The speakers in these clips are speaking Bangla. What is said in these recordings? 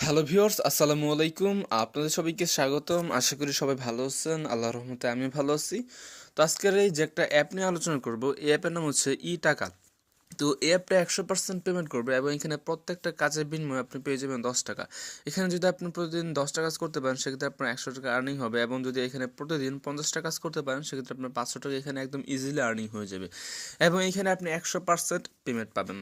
হ্যালো ভিউয়ার্স, আসসালামু আলাইকুম। আপনাদের সবাইকে স্বাগতম। আশা করি সবাই ভালো আছেন। আল্লাহর রহমতে আমি ভালো আছি। তো আজকের এই যে একটা অ্যাপ নিয়ে আলোচনা করব, এই অ্যাপের নাম হচ্ছে ই টাকা। তো এই অ্যাপটা 100% পেমেন্ট করবে এবং এখানে প্রত্যেকটা কাজের বিনিময়ে আপনি পেয়ে যাবেন 10 টাকা। এখানে যদি আপনি প্রতিদিন 10টা কাজ করতে পারেন সেক্ষেত্রে আপনার 100 টাকা আর্নিং হবে, এবং যদি এখানে প্রতিদিন 50টা কাজ করতে পারেন সেক্ষেত্রে আপনার 500 টাকা এখানে একদম ইজিলি আর্নিং হয়ে যাবে, এবং এখানে আপনি 100% পেমেন্ট পাবেন।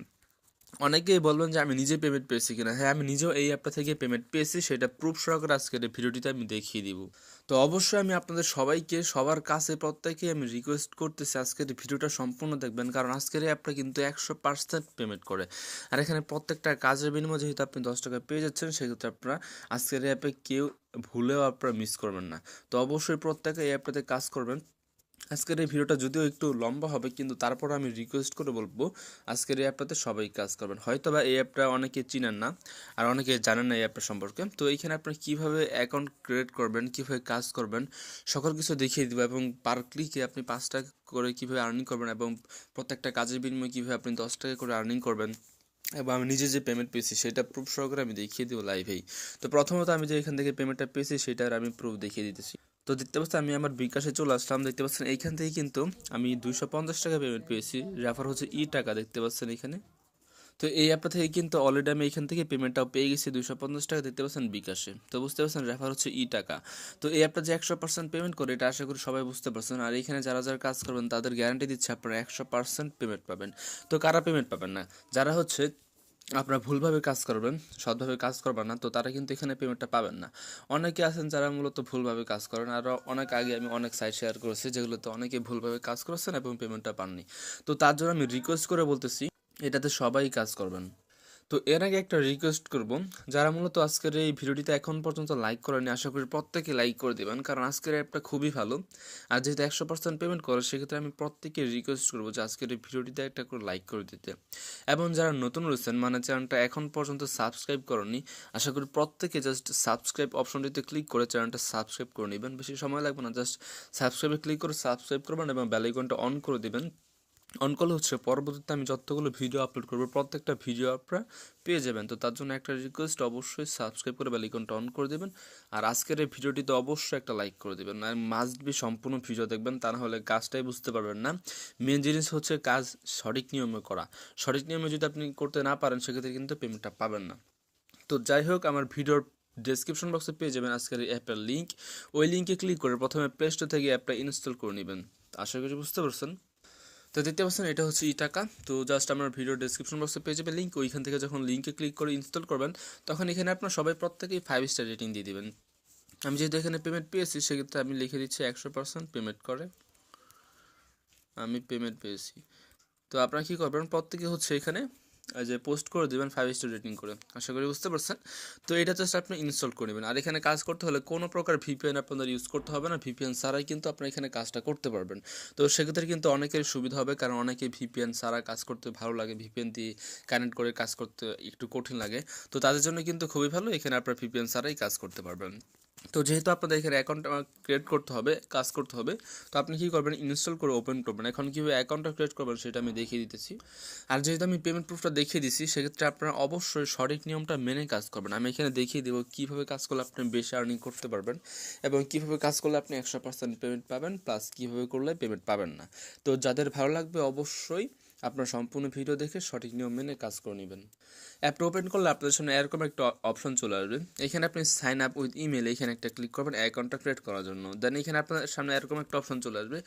অনেকেই বলবেন যে আমি নিজে পেমেন্ট পেয়েছি কিনা। হ্যাঁ, আমি নিজেও এই অ্যাপটা থেকে পেমেন্ট পেয়েছি, সেটা প্রুফ সহকারে আজকের এই ভিডিওটিতে আমি দেখিয়ে দিব। তো অবশ্যই আমি আপনাদের সবাইকে, সবার কাছে প্রত্যেকে আমি রিকোয়েস্ট করতেছি আজকের এই ভিডিওটা সম্পূর্ণ দেখবেন, কারণ আজকের এই অ্যাপটা কিন্তু 100% পেমেন্ট করে। আর এখানে প্রত্যেকটা কাজের বিনিময়ে যেহেতু আপনি 10 টাকা পেয়ে যাচ্ছেন, সেক্ষেত্রে আপনারা আজকের এই অ্যাপে কেউ ভুলেও আপনারা মিস করবেন না। তো অবশ্যই প্রত্যেকে এই অ্যাপটাতে কাজ করবেন। আজকের এই ভিডিওটা যদিও একটু লম্বা হবে, কিন্তু তারপর আমি রিকোয়েস্ট করে বলবো আজকের এই অ্যাপটাতে সবাই কাজ করবেন। হয়তো বা এই অ্যাপটা অনেকে চিনেন না, আর অনেকে জানেন না এই অ্যাপটা সম্পর্কে। তো এইখানে আপনি কীভাবে অ্যাকাউন্ট ক্রিয়েট করবেন, কীভাবে কাজ করবেন, সকল কিছু দেখিয়ে দিব, এবং পার ক্লিকে আপনি 5 টাকা করে কীভাবে আর্নিং করবেন, এবং প্রত্যেকটা কাজের বিনিময়ে কীভাবে আপনি 10 টাকা করে আর্নিং করবেন, এবং আমি নিজে যে পেমেন্ট পেয়েছি সেটা প্রুফ সহকারে আমি দেখিয়ে দিব লাইভেই। তো প্রথমত আমি যে এখান থেকে পেমেন্টটা পেয়েছি সেটার আমি প্রুফ দেখিয়ে দিতেছি। তো দেখতে পাচ্ছেন আমি আমার বিকাশে চলে আসলাম। দেখতে পাচ্ছেন এইখান থেকে কিন্তু আমি 250 টাকা পেমেন্ট পেয়েছি। রেফার হচ্ছে ই টাকা, দেখতে পাচ্ছেন এখানে। তো এই অ্যাপটা থেকে কিন্তু অলরেডি আমি এখান থেকে পেমেন্টটাও পেয়ে গেছি 250 টাকা, দেখতে পাচ্ছেন বিকাশে। তো বুঝতে পারছেন রেফার হচ্ছে ই টাকা। তো এই অ্যাপটা যে 100% পেমেন্ট করে এটা আশা করি সবাই বুঝতে পারছেন। আর এখানে যারা যারা কাজ করবেন তাদের গ্যারান্টি দিচ্ছে আপনারা 100% পেমেন্ট পাবেন। তো কারা পেমেন্ট পাবেন না? যারা হচ্ছে আপনারা ভুলভাবে কাজ করবেন, সৎভাবে কাজ করবেন না, তো তারা কিন্তু এখানে পেমেন্টটা পাবেন না। অনেকে আছেন যারা মূলত ভুলভাবে কাজ করেন, আরও অনেক আগে আমি অনেক সাইট শেয়ার করেছি যেগুলোতে অনেকে ভুলভাবে কাজ করেছেন এবং পেমেন্টটা পাননি। তো তার জন্য আমি রিকোয়েস্ট করে বলতেছি এটাতে সবাই কাজ করবেন। তো এর আগে একটা রিকোয়েস্ট করব, যারা মূলত আজকের এই ভিডিওটিতে এখন পর্যন্ত লাইক করেনি আশা করি প্রত্যেকে লাইক করে দেবেন, কারণ আজকের অ্যাপটা খুবই ভালো। আর যেহেতু 100% পেমেন্ট করে সেক্ষেত্রে আমি প্রত্যেকে রিকোয়েস্ট করবো যে আজকের এই ভিডিওটিতে একটা করে লাইক করে দিতে। এবং যারা নতুন রয়েছেন, মানে চ্যানেলটা এখন পর্যন্ত সাবস্ক্রাইব করেননি, আশা করি প্রত্যেকে জাস্ট সাবস্ক্রাইব অপশনটিতে ক্লিক করে চ্যানেলটা সাবস্ক্রাইব করে নেবেন। বেশি সময় লাগবে না, জাস্ট সাবস্ক্রাইবে ক্লিক করে সাবস্ক্রাইব করবেন এবং বেল আইকনটা অন করে দেবেন। অন করলে হচ্ছে পরবর্তীতে আমি যতগুলো ভিডিও আপলোড করবো প্রত্যেকটা ভিডিও আপনারা পেয়ে যাবেন। তো তার জন্য একটা রিকোয়েস্ট, অবশ্যই সাবস্ক্রাইব করে বেল আইকনটা অন করে দেবেন। আর আজকের এই ভিডিওটিতে অবশ্যই একটা লাইক করে দেবেন, আর মাস্ট বি সম্পূর্ণ ভিডিও দেখবেন, তা না হলে কাজটাই বুঝতে পারবেন না। মেন জিনিস হচ্ছে কাজ সঠিক নিয়মে করা। সঠিক নিয়মে যদি আপনি করতে না পারেন সেক্ষেত্রে কিন্তু পেমেন্টটা পাবেন না। তো যাই হোক, আমার ভিডিওর ডেসক্রিপশন বক্সে পেয়ে যাবেন আজকের এই অ্যাপের লিঙ্ক। ওই লিঙ্কে ক্লিক করে প্রথমে প্লে স্টোর থেকে অ্যাপটা ইনস্টল করে নেবেন। আশা করি বুঝতে পারছেন। তো দেখতে পাচ্ছেন এটা হচ্ছে ই টাকা। তো জাস্ট আমার ভিডিও ডেসক্রিপশন বক্সে পেয়ে যাবে লিঙ্ক, ওইখান থেকে যখন লিঙ্কে ক্লিক করে ইনস্টল করবেন তখন এখানে আপনার সবাই প্রত্যেকেই 5 স্টার রেটিং দিয়ে দিবেন। আমি যেহেতু এখানে পেমেন্ট পেয়েছি সেক্ষেত্রে আমি লিখে দিচ্ছি 100% পেমেন্ট করে আমি পেমেন্ট পেয়েছি। তো আপনারা কী করবেন, প্রত্যেকে হচ্ছে এখানে যে পোস্ট করে দেবেন 5 স্টার রেটিং করে। আশা করি বুঝতে পারছেন। তো এটা জাস্ট আপনি ইনস্টল করে নেবেন। আর এখানে কাজ করতে হলে কোনো প্রকার ভিপিএন আপনাদের ইউজ করতে হবে না, ভিপিএন ছাড়াই কিন্তু আপনারা এখানে কাজটা করতে পারবেন। তো সেক্ষেত্রে কিন্তু অনেকের সুবিধা হবে, কারণ অনেকে ভিপিএন ছাড়া কাজ করতে ভালো লাগে, ভিপিএন দিয়ে কানেক্ট করে কাজ করতে একটু কঠিন লাগে। তো তাদের জন্য কিন্তু খুবই ভালো, এখানে আপনারা ভিপিএন ছাড়াই কাজ করতে পারবেন। তো যেহেতু আপনাদের এখানে অ্যাকাউন্ট ক্রিয়েট করতে হবে, কাজ করতে হবে, তো আপনি কী করবেন, ইনস্টল করে ওপেন করবেন। এখন কীভাবে অ্যাকাউন্টটা ক্রিয়েট করবেন সেটা আমি দেখিয়ে দিতেছি। আর যেহেতু আমি পেমেন্ট প্রুফটা দেখিয়ে দিচ্ছি সেক্ষেত্রে আপনারা অবশ্যই সঠিক নিয়মটা মেনে কাজ করবেন। আমি এখানে দেখিয়ে দেবো কীভাবে কাজ করলে আপনি বেশি আর্নিং করতে পারবেন, এবং কীভাবে কাজ করলে আপনি 100% পেমেন্ট পাবেন, প্লাস কীভাবে করলে পেমেন্ট পাবেন না। তো যাদের ভালো লাগবে অবশ্যই আপনার সম্পূর্ণ ভিডিও দেখে সঠিক নিয়ম মেনে কাজ করে নেবেন। অ্যাপটা ওপেন করলে আপনাদের সামনে এরকম একটা অপশন চলে আসবে। এখানে আপনি সাইন আপ উইথ ইমেল, এখানে একটা ক্লিক করবেন অ্যাকাউন্টটা ক্রিয়েট করার জন্য। দেন এখানে আপনার সামনে এরকম একটা অপশন চলে আসবে।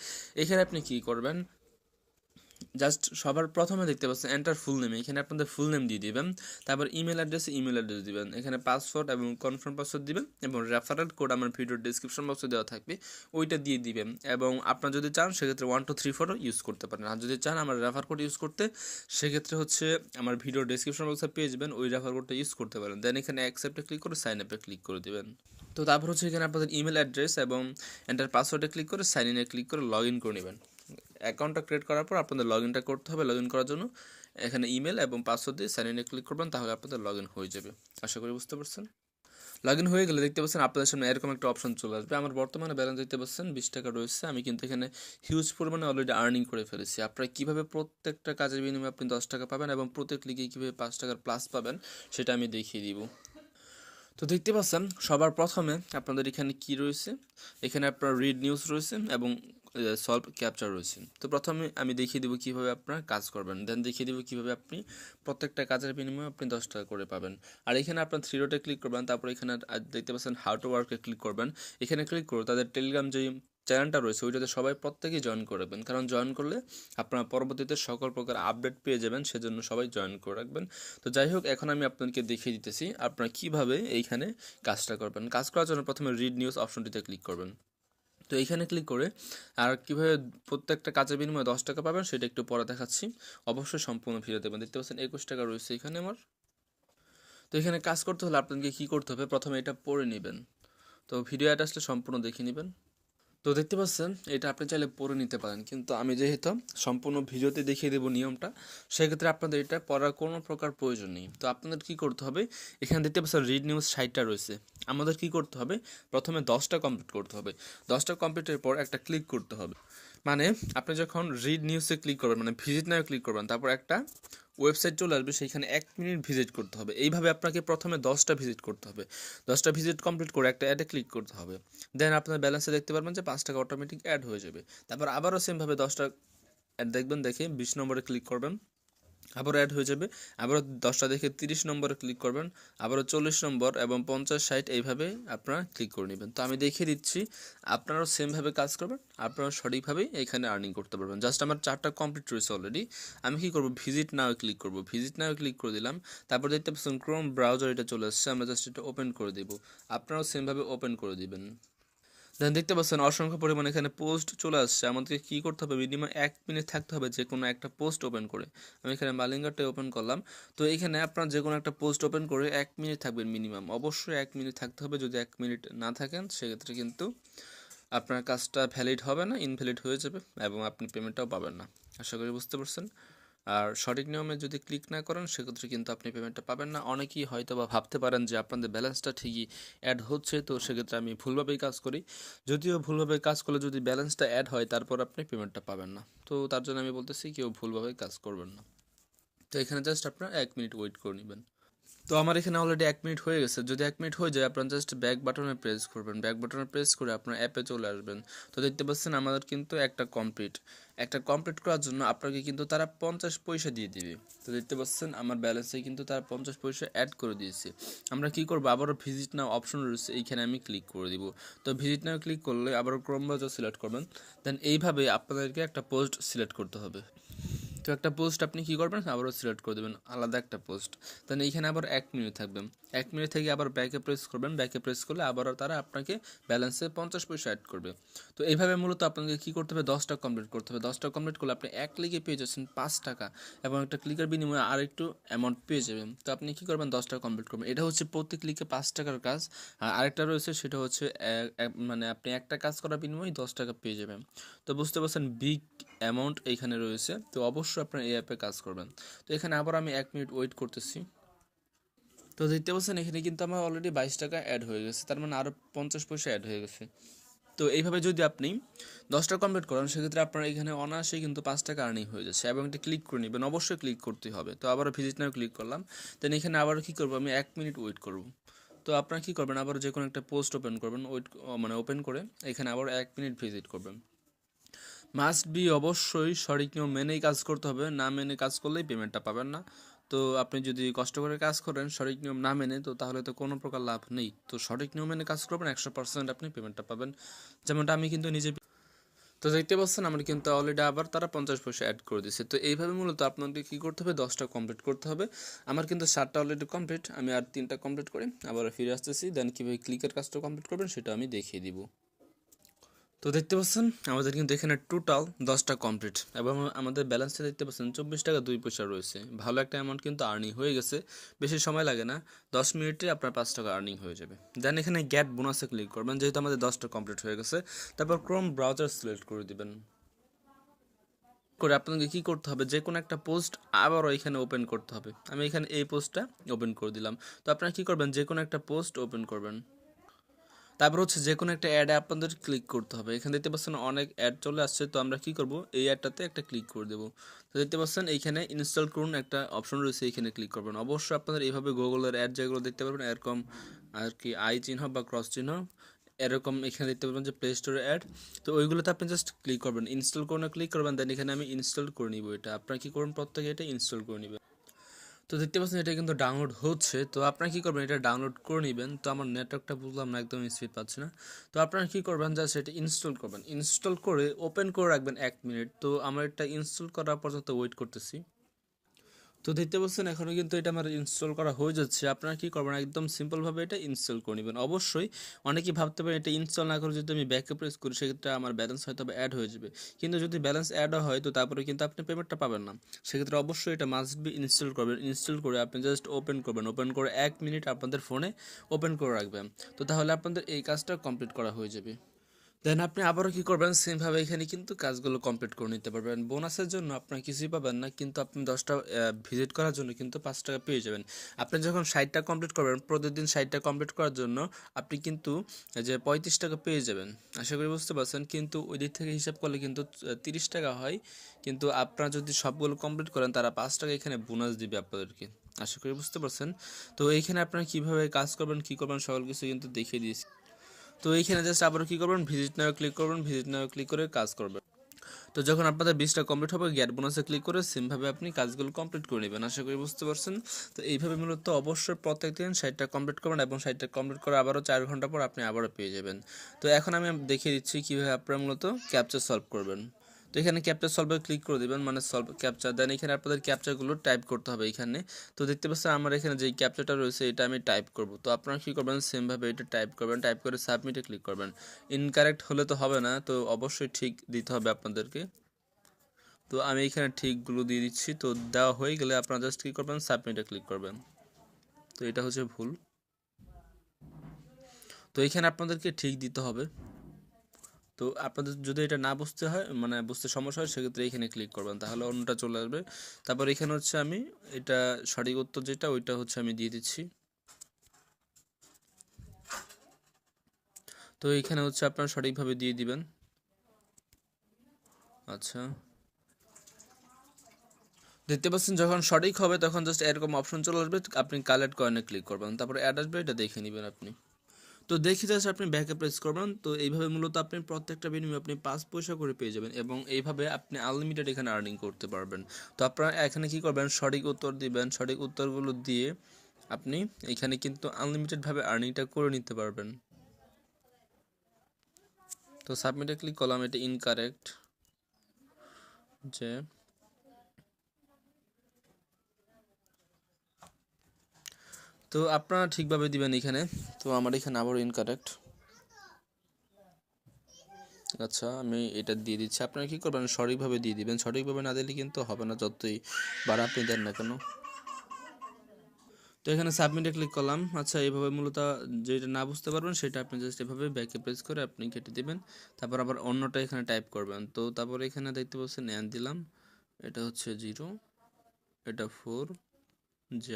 এখানে আপনি কী করবেন, জাস্ট সবার প্রথমে দেখতে পাচ্ছেন এন্টার ফুল নেম, এখানে আপনাদের ফুল নেম দিয়ে দিবেন। তারপর ইমেল অ্যাড্রেস দিবেন, এখানে পাসওয়ার্ড এবং কনফার্ম পাসওয়ার্ড দিবেন, এবং রেফারেল কোড আমার ভিডিওর ডিসক্রিপশন বক্সে দেওয়া থাকবে, ওইটা দিয়ে দিবেন। এবং আপনার যদি চান সেক্ষেত্রে 1 2 3 4 ইউজ করতে পারেন। আর যদি চান আমার রেফার কোড ইউজ করতে সেক্ষেত্রে হচ্ছে আমার ভিডিওর ডিসক্রিপশন বক্সে পেয়ে যাবেন, ওই রেফার কোডটা ইউজ করতে পারেন। দেন এখানে অ্যাকসেপ্টে ক্লিক করে সাইন আপে ক্লিক করে দেবেন। তো তারপর হচ্ছে এখানে আপনাদের ইমেল অ্যাড্রেস এবং এন্টার পাসওয়ার্ডে ক্লিক করে সাইন ইনে ক্লিক করে লগ ইন করে নেবেন। অ্যাকাউন্টটা ক্রিয়েট করার পর আপনাদের লগ ইনটা করতে হবে। লগ ইন করার জন্য এখানে ইমেল এবং পাসওয়ার্ড দিয়ে সাইন ইনে ক্লিক করবেন, তাহলে আপনাদের লগ ইন হয়ে যাবে। আশা করি বুঝতে পারছেন। লগ ইন হয়ে গেলে দেখতে পাচ্ছেন আপনাদের সামনে এরকম একটা অপশন চলে আসবে। আমার বর্তমানে ব্যালেন্স দেখতে পাচ্ছেন 20 টাকা রয়েছে। আমি কিন্তু এখানে হিউজ পরিমাণে অলরেডি আর্নিং করে ফেলেছি। আপনারা কীভাবে প্রত্যেকটা কাজের বিনিময়ে আপনি 10 টাকা পাবেন এবং প্রত্যেক ক্লিকে কীভাবে 5 টাকার প্লাস পাবেন সেটা আমি দেখিয়ে দিব। তো দেখতে পাচ্ছেন সবার প্রথমে আপনাদের এখানে কি রয়েছে, এখানে আপনার রিড নিউজ রয়েছে এবং সলভ ক্যাপচার রয়েছে। তো প্রথমে আমি দেখিয়ে দেবো কীভাবে আপনার কাজ করবেন, দেন দেখিয়ে দেবো কীভাবে আপনি প্রত্যেকটা কাজের বিনিময়ে আপনি 10 টাকা করে পাবেন। আর এখানে আপনার থ্রি ডটে ক্লিক করবেন, তারপর এখানে দেখতে পাচ্ছেন হাউ টু ওয়ার্কে ক্লিক করবেন। এখানে ক্লিক করে তাদের টেলিগ্রাম যে চ্যানেলটা রয়েছে ওইটাতে সবাই প্রত্যেকেই জয়েন করবেন, কারণ জয়েন করলে আপনারা পরবর্তীতে সকল প্রকার আপডেট পেয়ে যাবেন, সেজন্য সবাই জয়েন করে রাখবেন। তো যাই হোক, এখন আমি আপনাদেরকে দেখিয়ে দিতেছি আপনারা কীভাবে এইখানে কাজটা করবেন। কাজ করার জন্য প্রথমে রিড নিউজ অপশনটিতে ক্লিক করবেন। তো এইখানে ক্লিক করে আর কীভাবে প্রত্যেকটা কাজের বিনিময়ে 10 টাকা পাবেন সেটা একটু পরে দেখাচ্ছি, অবশ্যই সম্পূর্ণ ভিডিও দেবেন। দেখতে পাচ্ছেন 21 টাকা রয়েছে এখানে আমার। তো এখানে কাজ করতে হলে আপনাদেরকে কী করতে হবে, প্রথমে এটা পড়ে নেবেন। তো ভিডিও অ্যাড আসলে সম্পূর্ণ দেখে নেবেন। তো দেখতে পাচ্ছেন এটা আপনি চাইলে পড়ে নিতে পারেন, কিন্তু আমি যেহেতু সম্পূর্ণ ভিডিওতে দেখিয়ে দেবো নিয়মটা, সেক্ষেত্রে আপনাদের এটা পড়ার কোনো প্রকার প্রয়োজন নেই। তো আপনাদের কি করতে হবে, এখানে দেখতে পাচ্ছেন রিড নিউজ 60টা রয়েছে, আমাদের কি করতে হবে, প্রথমে 10টা কমপ্লিট করতে হবে। 10টা কমপ্লিটের পর একটা ক্লিক করতে হবে, মানে আপনি যখন রিড নিউজে ক্লিক করবেন, মানে ভিজিট নাও ক্লিক করবেন, তারপর একটা ওয়েবসাইট চলে আসবে, সেইখানে 1 মিনিট ভিজিট করতে হবে। এইভাবে আপনাকে প্রথমে 10টা ভিজিট করতে হবে। 10টা ভিজিট কমপ্লিট করে একটা অ্যাডে ক্লিক করতে হবে, দেন আপনার ব্যালেন্সে দেখতে পারবেন যে 5 টাকা অটোমেটিক অ্যাড হয়ে যাবে। তারপর আবারও সেমভাবে 10টা অ্যাড দেখবেন, দেখে 20 নম্বরে ক্লিক করবেন, আবারও অ্যাড হয়ে যাবে। আবারও 10টা দেখে 30 নম্বরে ক্লিক করবেন, আবারও 40 নম্বর এবং 50, 60 এইভাবে আপনারা ক্লিক করে নেবেন। তো আমি দেখিয়ে দিচ্ছি, আপনারাও সেমভাবে কাজ করবেন, আপনারা সঠিকভাবেই এখানে আর্নিং করতে পারবেন। জাস্ট আমার 4টা কমপ্লিট রয়েছে অলরেডি। আমি কি করব, ভিজিট নাও ক্লিক করব, ভিজিট নাও ক্লিক করে দিলাম। তারপর দেখতে পাচ্ছেন ক্রোম ব্রাউজার এটা চলে আসছে, আমরা জাস্ট এটা ওপেন করে দেব, আপনারাও সেমভাবে ওপেন করে দিবেন। দেন দেখতে পাচ্ছেন অসংখ্য পরিমাণে এখানে পোস্ট চলে আসছে। আমাদেরকে কী করতে হবে, মিনিমাম 1 মিনিট থাকতে হবে যে কোনো একটা পোস্ট ওপেন করে। আমি এখানে মালিঙ্গারটা ওপেন করলাম। তো এইখানে আপনার যে কোনো একটা পোস্ট ওপেন করে 1 মিনিট থাকবেন মিনিমাম, অবশ্যই 1 মিনিট থাকতে হবে। যদি 1 মিনিট না থাকেন সেক্ষেত্রে কিন্তু আপনার কাজটা ভ্যালিড হবে না, ইনভ্যালিড হয়ে যাবে এবং আপনি পেমেন্টটাও পাবেন না। আশা করি বুঝতে পারছেন। আর সঠিক নিয়মে যদি ক্লিক না করেন সেক্ষেত্রে কিন্তু আপনি পেমেন্টটা পাবেন না। অনেকেই হয়তো বা ভাবতে পারেন যে আপনাদের ব্যালেন্সটা ঠিকই অ্যাড হচ্ছে, তো সেক্ষেত্রে আমি ভুলভাবেই কাজ করি। যদিও ভুলভাবে কাজ করলে যদি ব্যালেন্সটা অ্যাড হয় তারপর আপনি পেমেন্টটা পাবেন না। তো তার জন্য আমি বলতেছি কেউ ভুলভাবে কাজ করবেন না। তো এখানে জাস্ট আপনারা 1 মিনিট ওয়েট করে নেবেন। তো আমার এখানে অলরেডি 1 মিনিট হয়ে গেছে। যদি 1 মিনিট হয়ে যায় আপনারা জাস্ট ব্যাক বাটনে প্রেস করবেন, ব্যাক বাটনে প্রেস করে আপনার অ্যাপে চলে আসবেন। তো দেখতে পাচ্ছেন আমাদের কিন্তু একটা কমপ্লিট করার জন্য আপনাকে কিন্তু তারা 50 পয়সা দিয়ে দিবে। তো দেখতে পাচ্ছেন আমার ব্যালেন্সে কিন্তু তারা 50 পয়সা অ্যাড করে দিয়েছে। আমরা কি করবো, আবারও ভিজিট নাও অপশন রয়েছে, এইখানে আমি ক্লিক করে দিব। তো ভিজিট নাও ক্লিক করলে আবারও ক্রোম ব্রাউজার সিলেক্ট করবেন, দেন এইভাবে আপনাদেরকে একটা পোস্ট সিলেক্ট করতে হবে। তো একটা পোস্ট আপনি কী করবেন, আবারও সিলেক্ট করে দেবেন আলাদা একটা পোস্ট, দেন এইখানে আবার 1 মিনিট থাকবে। 1 মিনিট থেকে আবার ব্যাকে প্রেস করবেন, ব্যাকে প্রেস করলে আবারও তারা আপনাকে ব্যালেন্সে 50 পয়সা অ্যাড করবে। তো এইভাবে মূলত আপনাকে কী করতে হবে, 10টা কমপ্লিট করতে হবে। 10টা কমপ্লিট করলে আপনি 1 ক্লিকে পেয়ে যাচ্ছেন 5 টাকা এবং একটা ক্লিকের বিনিময়ে আর একটু অ্যামাউন্ট পেয়ে যাবেন। তো আপনি কী করবেন, 10টা কমপ্লিট করবেন। এটা হচ্ছে প্রতি ক্লিকে 5 টাকার কাজ। আর আরেকটা রয়েছে, সেটা হচ্ছে মানে আপনি একটা কাজ করার বিনিময়ে 10 টাকা পেয়ে যাবেন। তো বুঝতে পারছেন বিগ অ্যামাউন্ট এইখানে রয়েছে। তো অবশ্যই আপনার এই অ্যাপে কাজ করবেন। তো এখানে আবার আমি 1 মিনিট ওয়েট করতেছি। তো দেখতে পাচ্ছেন এখানে কিন্তু আমার অলরেডি 22 টাকা অ্যাড হয়ে গেছে, তার মানে আরও 50 পয়সা অ্যাড হয়ে গেছে। তো এইভাবে যদি আপনি 10টা কমপ্লিট করেন সেক্ষেত্রে আপনার এখানে অনায়াসেই কিন্তু 5 টাকা আর্নিং হয়ে যাচ্ছে। এবং এটা ক্লিক করে নেবেন, অবশ্যই ক্লিক করতেই হবে। তো আবারও ভিজিট নাও ক্লিক করলাম, দেন এখানে আবারও কী করবো, আমি 1 মিনিট ওয়েট করব। তো আপনারা কী করবেন, আবার যে কোনো একটা পোস্ট ওপেন করবেন, মানে ওপেন করে এখানে আবার 1 মিনিট ভিজিট করবেন। মাস্ট বি অবশ্যই সঠিক নিয়ম মেনেই কাজ করতে হবে, না মেনে কাজ করলেই পেমেন্টটা পাবেন না। তো আপনি যদি কষ্ট করে কাজ করেন সঠিক নিয়ম না মেনে, তো তাহলে তো কোনো প্রকার লাভ নেই। তো সঠিক নিয়ম মেনে কাজ করবেন, 100% আপনি পেমেন্টটা পাবেন, যেমনটা আমি কিন্তু নিজে। তো দেখতে পাচ্ছেন আমার কিন্তু অলরেডি আবার তারা 50 পয়সা অ্যাড করে দিচ্ছে। তো এইভাবে মূলত আপনাদের কী করতে হবে, 10টা কমপ্লিট করতে হবে। আমার কিন্তু 7টা অলরেডি কমপ্লিট, আমি আর 3টা কমপ্লিট করে আবার ফিরে আসতেছি, দেন কীভাবে ক্লিকের কাজটা কমপ্লিট করবেন সেটা আমি দেখিয়ে দিব। তো দেখতে পাচ্ছেন আমাদের কিন্তু এখানে টোটাল 10টা কমপ্লিট এবং আমাদের ব্যালেন্সে দেখতে পাচ্ছেন 24 টাকা 2 পয়সা রয়েছে। ভালো একটা অ্যামাউন্ট কিন্তু আর্নিং হয়ে গেছে, বেশি সময় লাগে না, 10 মিনিটে আপনার 5 টাকা আর্নিং হয়ে যাবে। দেন এখানে গেট বোনাসে ক্লিক করবেন, যেহেতু আমাদের 10টা কমপ্লিট হয়ে গেছে। তারপর ক্রোম ব্রাউজার সিলেক্ট করে দিবেন, করে আপনাকে কী করতে হবে, যে কোনো একটা পোস্ট আবারও এখানে ওপেন করতে হবে। আমি এখানে এই পোস্টটা ওপেন করে দিলাম। তো আপনারা কী করবেন, যে কোনো একটা পোস্ট ওপেন করবেন, তারপর হচ্ছে যে কোনো একটা অ্যাডে আপনাদের ক্লিক করতে হবে। এখানে দেখতে পাচ্ছেন অনেক অ্যাড চলে আসছে, তো আমরা কি করব, এই অ্যাডটাতে একটা ক্লিক করে দেবো। তো দেখতে পাচ্ছেন এইখানে ইনস্টল করুন একটা অপশন রয়েছে, এইখানে ক্লিক করবেন। অবশ্যই আপনাদের এইভাবে গুগলের অ্যাড যেগুলো দেখতে পারবেন এরকম আর কি আই চিহ্ন বা ক্রস চিহ্ন এরকম এখানে দেখতে পাবেন যে প্লে স্টোরে অ্যাড। তো ওইগুলোতে আপনি জাস্ট ক্লিক করবেন, ইনস্টল করে ক্লিক করবেন, দেন এখানে আমি ইনস্টল করে নিব। এটা আপনারা কি করবেন, প্রত্যেকে এটা ইনস্টল করে নেবেন। তো দেখতে পাচ্ছেন এটা কিন্তু ডাউনলোড হচ্ছে। তো আপনারা কি করবেন, এটা ডাউনলোড করে নেবেন। তো আমার নেটওয়ার্কটা বুঝলাম না, একদম স্পিড পাচ্ছি না। তো আপনারা কি করবেন, জাস্ট এটা ইনস্টল করবেন, ইনস্টল করে ওপেন করে রাখবেন 1 মিনিট। তো আমার এটা ইনস্টল করা পর্যন্ত ওয়েট করতেছি। তো দেখতে পাচ্ছেন এখনও কিন্তু এটা আমার ইনস্টল করা হয়ে যাচ্ছে। আপনারা কি করবেন, একদম সিম্পলভাবে এটা ইনস্টল করে নেবেন। অবশ্যই অনেকেই ভাবতে পারেন এটা ইনস্টল না করে যদি আমি ব্যাকআপ প্রেস করি সেক্ষেত্রে আমার ব্যালেন্স হয়তো অ্যাড হয়ে যাবে। কিন্তু যদি ব্যালেন্স অ্যাডও হয় তো তারপরে কিন্তু আপনি পেমেন্টটা পাবেন না। সেক্ষেত্রে অবশ্যই এটা মাস্ট বি ইনস্টল করবেন। ইনস্টল করে আপনি জাস্ট ওপেন করবেন, ওপেন করে 1 মিনিট আপনাদের ফোনে ওপেন করে রাখবেন। তো তাহলে আপনাদের এই কাজটা কমপ্লিট করা হয়ে যাবে। দেন আপনি আবারও কি করবেন, সেমভাবে এখানে কিন্তু কাজগুলো কমপ্লিট করে নিতে পারবেন। বোনাসের জন্য আপনার কিছুই পাবেন না, কিন্তু আপনি 10টা ভিজিট করার জন্য কিন্তু 5 টাকা পেয়ে যাবেন। আপনি যখন 60টা কমপ্লিট করবেন, প্রতিদিন 60টা কমপ্লিট করার জন্য আপনি কিন্তু যে 35 টাকা পেয়ে যাবেন। আশা করি বুঝতে পারছেন। কিন্তু ওই দিক থেকে হিসাব করলে কিন্তু 30 টাকা হয়। কিন্তু আপনারা যদি সবগুলো কমপ্লিট করেন তারা 5 টাকা এখানে বোনাস দিবে আপনাদেরকে। আশা করি বুঝতে পারছেন। তো এইখানে আপনারা কীভাবে কাজ করবেন, কী করবেন, সকল কিছু কিন্তু দেখিয়ে দিয়েছি। তো এইখানে জাস্ট আবার কি করবেন, ভিজিট নাও ক্লিক করবেন, ভিজিট নাও ক্লিক করে কাজ করবেন। তো যখন আপনাদের 20টা কমপ্লিট হবে, গেট বোনাসে ক্লিক করে সেমভাবে আপনি কাজগুলো কমপ্লিট করে নেবেন। আশা করি বুঝতে পারছেন। তো এইভাবে মূলত অবশ্যই প্রত্যেক দিন 60টা কমপ্লিট করবেন এবং 60টা কমপ্লিট করে আবারও 4 ঘন্টা পর আপনি আবারও পেয়ে যাবেন। তো এখন আমি দেখিয়ে দিচ্ছি কীভাবে আপনারা মূলত ক্যাপচা সলভ করবেন। তো এখানে ক্যাপচা সলভে ক্লিক করে দেবেন, মানে সলভ ক্যাপচা। দেন এখানে আপনাদের ক্যাপচাগুলো টাইপ করতে হবে এখানে। তো দেখতে পাচ্ছেন আমার এখানে যেই ক্যাপচাটা রয়েছে এটা আমি টাইপ করব। তো আপনারা কী করবেন, সেমভাবে এটা টাইপ করবেন, টাইপ করে সাবমিটে ক্লিক করবেন। ইনকারেক্ট হলে তো হবে না, তো অবশ্যই ঠিক দিতে হবে আপনাদেরকে। তো আমি এখানে ঠিকগুলো দিয়ে দিচ্ছি। তো দেওয়া হয়ে গেলে আপনারা জাস্ট কী করবেন, সাবমিটে ক্লিক করবেন। তো এটা হচ্ছে ভুল। তো এখানে আপনাদেরকে ঠিক দিতে হবে। তো আপনাদের যদি এটা না বুঝতে হয়, মানে বুঝতে সমস্যা হয়, সেক্ষেত্রে এখানে ক্লিক করবেন, তাহলে অন্যটা চলে আসবে। তারপর এখানে হচ্ছে আমি এটা সঠিক উত্তর যেটা ওইটা হচ্ছে আমি দিয়ে দিচ্ছি। তো এখানে হচ্ছে আপনারা সঠিকভাবে দিয়ে দিবেন। আচ্ছা, দেখতে পাচ্ছেন যখন সঠিক হবে তখন জাস্ট এরকম অপশন চলে আসবে, আপনি কালেক্ট কয়েনে ক্লিক করবেন, তারপরে অ্যাড আসবে, এটা দেখে নেবেন আপনি। তো দেখি জাস্ট আপনি ব্যাকে প্রেস করবেন। তো এইভাবে মূলত আপনি প্রত্যেকটা বিনিময়ে আপনি 5 পয়সা করে পেয়ে যাবেন এবং এইভাবে আপনি আনলিমিটেড এখানে আর্নিং করতে পারবেন। তো আপনারা এখানে কি করবেন, সঠিক উত্তর দিবেন, সঠিক উত্তরগুলো দিয়ে আপনি এখানে কিন্তু আনলিমিটেডভাবে আর্নিংটা করে নিতে পারবেন। তো সাবমিটে ক্লিক করলাম, এটা ইনকারেক্ট যে। তো আপনারা ঠিকভাবে দিবেন এখানে। তো আমার এখানে আবারও ইনকারেক্ট। আচ্ছা, আমি এটা দিয়ে দিচ্ছি। আপনারা কী করবেন, সঠিকভাবে দিয়ে দিবেন। সঠিকভাবে না দিলে কিন্তু হবে না, যতই বাড়া আপনি দেন না কেন। তো এখানে সাবমিটে ক্লিক করলাম। আচ্ছা, এইভাবে মূলত যেটা না বুঝতে পারবেন সেটা আপনি জাস্ট এভাবে ব্যাকে প্রেস করে আপনি কেটে দিবেন। তারপর আবার অন্যটা এখানে টাইপ করবেন। তো তারপর এখানে দেখতে পাচ্ছেন এন দিলাম, এটা হচ্ছে 0, এটা 4Z।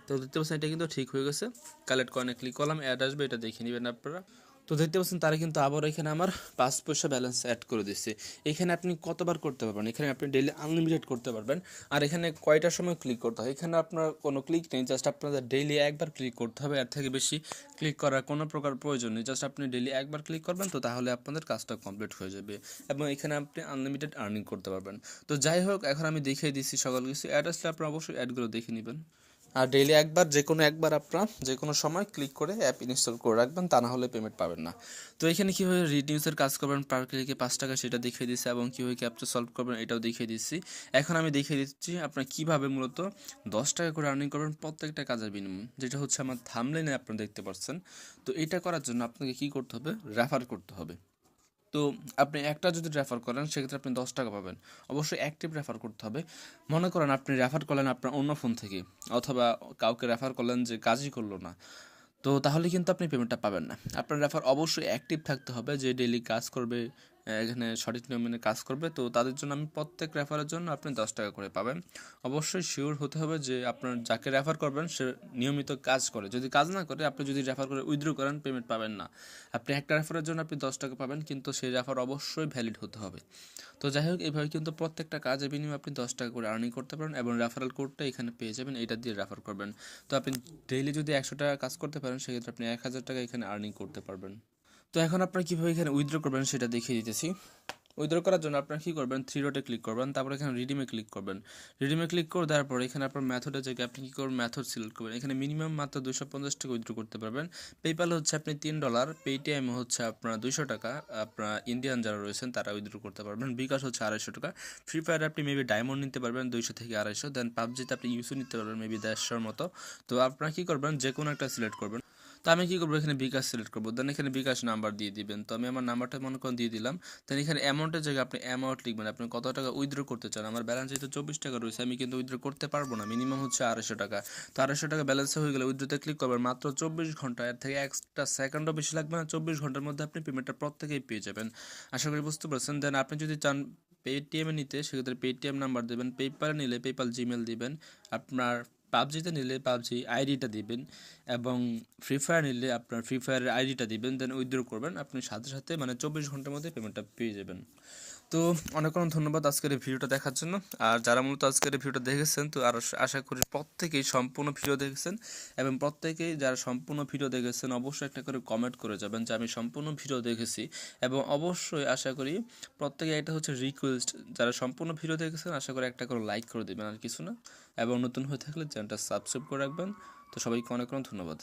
তো দেখতে পাচ্ছেন এটা কিন্তু ঠিক হয়ে গেছে। কালেক্ট কয়েনে ক্লিক করলাম, অ্যাড আসবে, এটা দেখে নেবেন আপনারা। তো দেখতে পাচ্ছেন তারা কিন্তু আবার এখানে আমার 5 পয়সা ব্যালেন্স অ্যাড করে দিচ্ছে। এখানে আপনি কতবার করতে পারবেন, এখানে আপনি ডেইলি আনলিমিটেড করতে পারবেন। আর এখানে কয়টার সময় ক্লিক করতে হয়, এখানে আপনার কোনো ক্লিক নেই, জাস্ট আপনাদের ডেইলি একবার ক্লিক করতে হবে। এর থেকে বেশি ক্লিক করার কোনো প্রকার প্রয়োজন নেই, জাস্ট আপনি ডেইলি একবার ক্লিক করবেন। তো তাহলে আপনাদের কাজটা কমপ্লিট হয়ে যাবে এবং এখানে আপনি আনলিমিটেড আর্নিং করতে পারবেন। তো যাই হোক, এখন আমি দেখিয়ে দিচ্ছি সকল কিছু। অ্যাড আসলে আপনারা অবশ্যই অ্যাডগুলো দেখে নেবেন। আর ডেইলি একবার, যে কোনো একবার আপনার যে কোনো সময় ক্লিক করে অ্যাপ ইনস্টল করে রাখবেন, তা না হলে পেমেন্ট পাবেন না। তো এখানে কীভাবে রিডিউসের কাজ করবেন, পার ক্লিকে 5 টাকা, সেটা দেখিয়ে দিচ্ছি এবং কীভাবে ক্যাপচা সলভ করবেন এটাও দেখিয়ে দিচ্ছি। এখন আমি দেখিয়ে দিচ্ছি আপনার কীভাবে মূলত 10 টাকা করে আর্নিং করবেন প্রত্যেকটা কাজের বিনিময়ে, যেটা হচ্ছে আমার থাম্বনেইলে আপনারা দেখতে পাচ্ছেন। তো এটা করার জন্য আপনাকে কী করতে হবে, রেফার করতে হবে। তো আপনি একটা যদি রেফার করেন সেক্ষেত্রে আপনি 10 টাকা পাবেন। অবশ্যই অ্যাক্টিভ রেফার করতে হবে। মনে করেন আপনি রেফার করলেন আপনার অন্য ফোন থেকে, অথবা কাউকে রেফার করলেন যে কাজই করলো না, তো তাহলে কিন্তু আপনি পেমেন্টটা পাবেন না। আপনার রেফার অবশ্যই অ্যাক্টিভ থাকতে হবে, যে ডেইলি কাজ করবে, এখানে সঠিক নিয়ম মেনে কাজ করবে। তো তাদের জন্য আমি প্রত্যেক রেফারের জন্য আপনি 10 টাকা করে পাবেন। অবশ্যই শিওর হতে হবে যে আপনার যাকে রেফার করবেন সে নিয়মিত কাজ করে। যদি কাজ না করে আপনি যদি রেফার করে উইথড্র করেন পেমেন্ট পাবেন না। আপনি একটা রেফারের জন্য আপনি 10 টাকা পাবেন, কিন্তু সেই রেফার অবশ্যই ভ্যালিড হতে হবে। তো যাই হোক, এইভাবে কিন্তু প্রত্যেকটা কাজের বিনিময়ে আপনি 10 টাকা করে আর্নিং করতে পারেন এবং রেফারেল কোডটা এখানে পেয়ে যাবেন, এটা দিয়ে রেফার করবেন। তো আপনি ডেইলি যদি 100 টাকা কাজ করতে পারেন সেক্ষেত্রে আপনি 1000 টাকা এখানে আর্নিং করতে পারবেন। তো এখন আপনারা কীভাবে এখানে উইথড্র করবেন সেটা দেখিয়ে দিতেছি। উইথড্র করার জন্য আপনারা কী করবেন, থ্রি ডটে ক্লিক করবেন, তারপর এখানে রিডিমে ক্লিক করবেন। রিডিমে ক্লিক করে দেওয়ার পর এখানে আপনার মেথডের জায়গায় আপনি কী করবেন, মেথড সিলেক্ট করবেন। এখানে মিনিমাম মাত্র 250 টাকা উইথড্র করতে পারবেন। পেপ্যাল হচ্ছে আপনি $3, পেটিএম হচ্ছে আপনার 200 টাকা, আপনার ইন্ডিয়ান যারা রয়েছেন তারা উইথড্র করতে পারবেন। বিকাশ হচ্ছে 250 টাকা। ফ্রি ফায়ারে আপনি মেবি ডায়মন্ড নিতে পারবেন 200 থেকে 250, দেন পাবজিতে আপনি ইউসু নিতে পারবেন মেবি 150 মতো। তো আপনারা কী করবেন, যে কোনো একটা সিলেক্ট করবেন। তো আমি কী করবো, এখানে বিকাশ সিলেক্ট করবো, দেন এখানে বিকাশ নাম্বার দিয়ে দিবেন। তো আমি আমার নাম্বারটা মনে করেন দিয়ে দিলাম। দেন এখানে অ্যামাউন্টের জায়গায় আপনি অ্যামাউন্ট লিখবেন, আপনি কত টাকা উইথড্র করতে চান। আমার ব্যালেন্স যেহেতু 24 টাকা রয়েছে, আমি কিন্তু উইথড্র করতে পারবো না, মিনিমাম হচ্ছে 250 টাকা। তো 250 টাকা ব্যালেন্সে হয়ে গেলে উইথড্রোতে ক্লিক করবেন। মাত্র 24 ঘন্টা, এর থেকে একটা সেকেন্ডও বেশি লাগবে না। 24 ঘন্টার মধ্যে আপনি পেমেন্টটা প্রত্যেকেই পেয়ে যাবেন। আশা করি বুঝতে পারছেন। দেন আপনি যদি চান পেটিএমে নিতে সেক্ষেত্রে পেটিএম নাম্বার দেবেন, পেপ্যালে নিলে পেপ্যাল জিমেল দিবেন, আপনার পাবজিতে নিলে পাবজি আইডিটা দিবেন, এবং ফ্রি ফায়ার নিলে আপনার ফ্রি ফায়ারের আইডিটা দিবেন। দেন উইথড্র করবেন, আপনি সাথে সাথে মানে 24 ঘন্টার মধ্যে পেমেন্টটা পেয়ে যাবেন। তো অনেক অনেক ধন্যবাদ আজকের এই ভিডিওটা দেখার জন্য। আর যারা মূলত আজকের এই ভিডিওটা দেখেছেন, তো আর আশা করি প্রত্যেকেই সম্পূর্ণ ভিডিও দেখেছেন, এবং প্রত্যেকেই যারা সম্পূর্ণ ভিডিও দেখেছেন অবশ্যই একটা করে কমেন্ট করে যাবেন যে আমি সম্পূর্ণ ভিডিও দেখেছি। এবং অবশ্যই আশা করি প্রত্যেকে, এটা হচ্ছে রিকোয়েস্ট, যারা সম্পূর্ণ ভিডিও দেখেছেন আশা করি একটা করে লাইক করে দেবেন, আর কিছু না। এবং নতুন হয়ে থাকলে চ্যানেলটা সাবস্ক্রাইব করে রাখবেন। তো সবাইকে অনেক অনেক ধন্যবাদ।